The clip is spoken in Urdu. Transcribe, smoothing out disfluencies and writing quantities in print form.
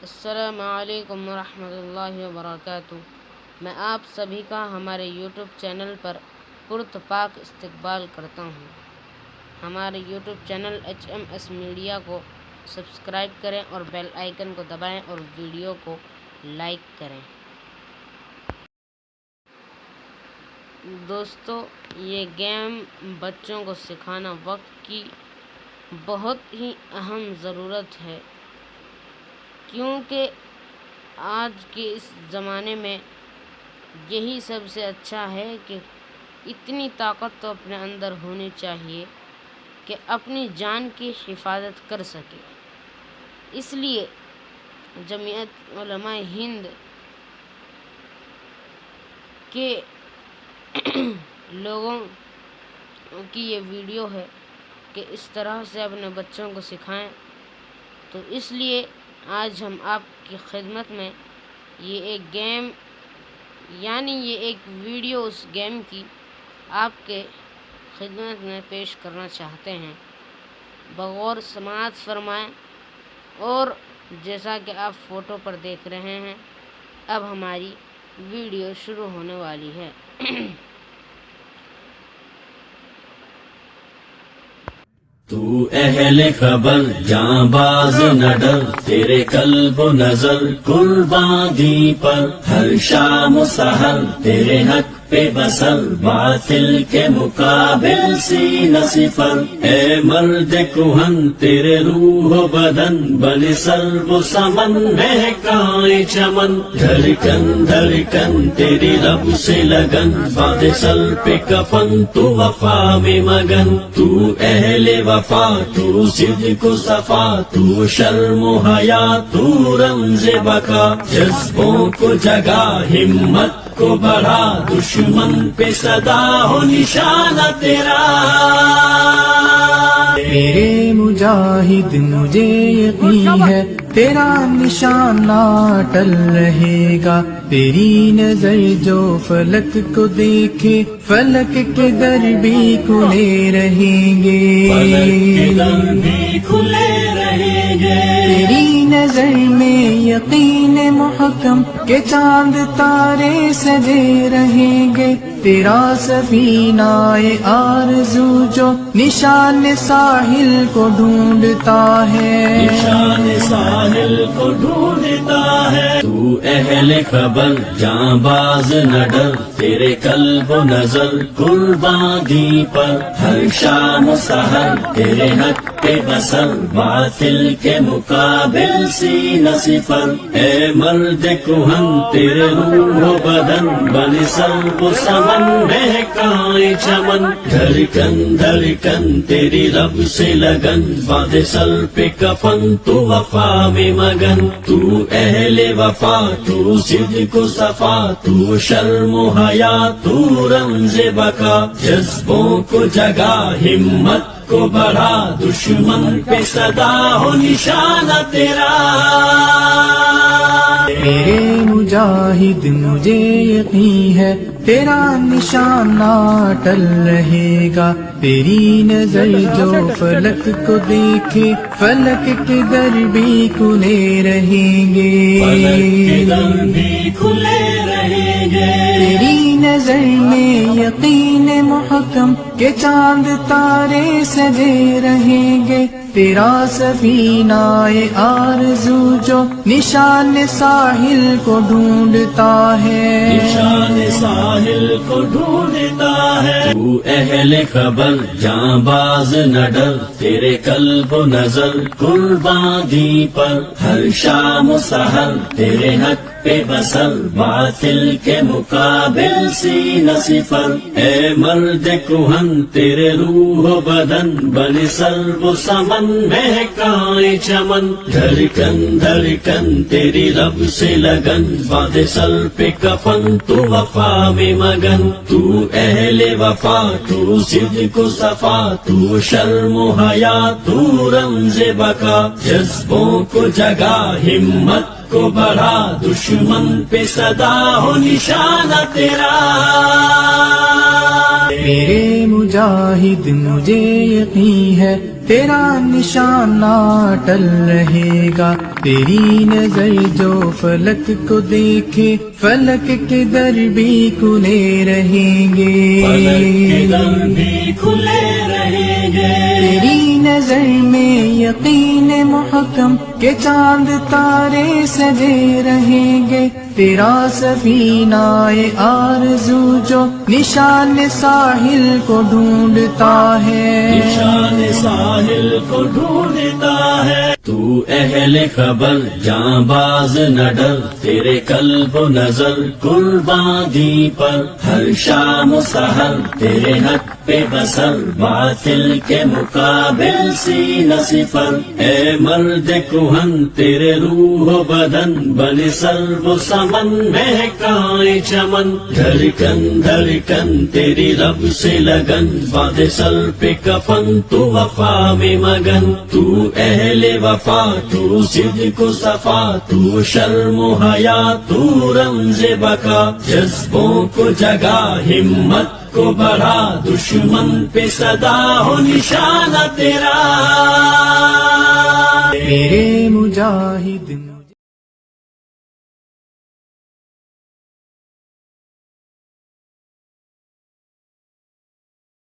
السلام علیکم ورحمۃ اللہ وبرکاتہ۔ میں آپ سبھی کا ہمارے یوٹیوب چینل پر پرتپاک استقبال کرتا ہوں۔ ہمارے یوٹیوب چینل HMS میڈیا کو سبسکرائب کریں اور بیل آئیکن کو دبائیں اور ویڈیو کو لائک کریں۔ دوستو، یہ گیم بچوں کو سکھانا وقت کی بہت ہی اہم ضرورت ہے، کیونکہ آج کے اس زمانے میں یہی سب سے اچھا ہے کہ اتنی طاقت تو اپنے اندر ہونی چاہیے کہ اپنی جان کی حفاظت کر سکے۔ اس لیے جمعیت علماء ہند کے لوگوں کی یہ ویڈیو ہے کہ اس طرح سے اپنے بچوں کو سکھائیں، تو اس لیے آج ہم آپ کی خدمت میں یہ ایک گیم یہ ایک ویڈیو اس گیم کی آپ کے خدمت میں پیش کرنا چاہتے ہیں۔ بغور سماعت فرمائیں، اور جیسا کہ آپ فوٹو پر دیکھ رہے ہیں، اب ہماری ویڈیو شروع ہونے والی ہے۔ تو اہل خبر جاں باز نہ ڈر، تیرے قلب و نظر قرباں دی پر، ہر شام و سحر تیرے حق پہ بسر، باطل کے مقابل سینہ صفر، اے مرد کہن تیرے روح و بدن، بن سر و سمن مہکائے چمن، دھڑکن دھڑکن تیری رب سے لگن، باد سر پہ کفن تو وفا میں مگن، تو اہل وفا تو صدق و صفا، تو شرم و حیا تو رمز بقا، جذبوں کو جگا ہمت کو بڑھا، دشمن پہ صدا ہو نشانہ تیرا، میرے مجاہد مجھے یقین ہے تیرا نشانہ ٹل رہے گا، تیری نظر جو فلک کو دیکھے فلک کے در بھی کھلے رہیں گے، فلک کے در بھی کھلے رہیں گے، تیری نظر میں یقین محکم کہ چاند تارے سجے رہیں گے، تیرا سفینہ آرزو جو نشان ساحل کو ڈھونڈتا ہے، نشان ساحل کو ڈھونڈتا ہے، تو اہل خبر جاں باز نہ ڈر، تیرے قلب و نظر قرباں دی پر، ہر شام و سحر تیرے حق پہ بسر، باطل کے مقابل سینہ صفر، اے مرد کہن تیرے روح و بدن، بن سر و سمن مہکائے چمن، دھڑکن دھڑکن تیری رب سے لگن، باد سر پہ کفن تو وفا میں مگن، تو اہل وفا تو صدق و صفا، تو شرم و حیا تو رمز بقا، جذبوں کو جگا ہمت کو بڑھا، دشمن پہ صدا ہو نشانہ تیرا، میرے مجاہد مجھے یقین ہے تیرا نشانہ ٹل رہے گا، تیری نظر جو فلک کو دیکھے فلک کے در بھی کھلے رہیں گے، فلک کے در بھی کھلے رہیں گے، تیری نظر میں یقین محکم کہ چاند تارے سجے رہیں گے، تیرا سفینہ آرزو جو نشان ساحل کو ڈھونڈتا ہے، نشان ساحل کو ڈھونڈتا ہے، تو اہل خبر جاں باز نہ ڈر، تیرے قلب و نظر قرباں دی پر، ہر شام و سحر تیرے حق پہ بسر، باطل کے مقابل سینہ صفر، اے مرد کہن تیرے روح و بدن، بن سر و سمن مہکائے چمن، دھڑکن دھڑکن تیری رب سے لگن، باد سر پہ کفن تو وفا میں مگن، تو اہل وفا تو صدق و صفا، تو شرم و حیا تو رمز بقا، جذبوں کو جگا ہمت کو بڑھا، دشمن پہ صدا ہو نشانہ تیرا، میرے مجاہد مجھے یقین ہے تیرا نشانہ ٹل رہے گا. تیری نظر جو فلک کو دیکھے فلک کے در بھی کھلے رہیں گے. فلک کے در بھی کھلے رہیں گے. تیری نظر میں یقین محکم کہ چاند تارے سجے رہیں گے. تیرا سفینہ آرزو جو نشان ساحل کو ڈھونڈتا ہے. نشان ساحل کو ڈھونڈتا ہے. تو اہل خبر جاں باز نہ ڈر، تیرے قلب و نظر قربان دی پر. ہر شام و سحر تیرے حق پہ بسر، باطل کے مقابل سینہ صفر. اے مرد کوہن تیرے روح و بدن بن سر و سمن مہکائے چمن. دھڑکن دھڑکن تیری رب سے لگن، باد سر پہ کفن تو وفا میں مگن. تو اہل وفا تو صدق و صفا، تو شرم و حیا تو رمز بقا. جذبوں کو جگا ہمت کو بڑھا، دشمن پہ صدا ہو نشانہ تیرا. میرے مجاہد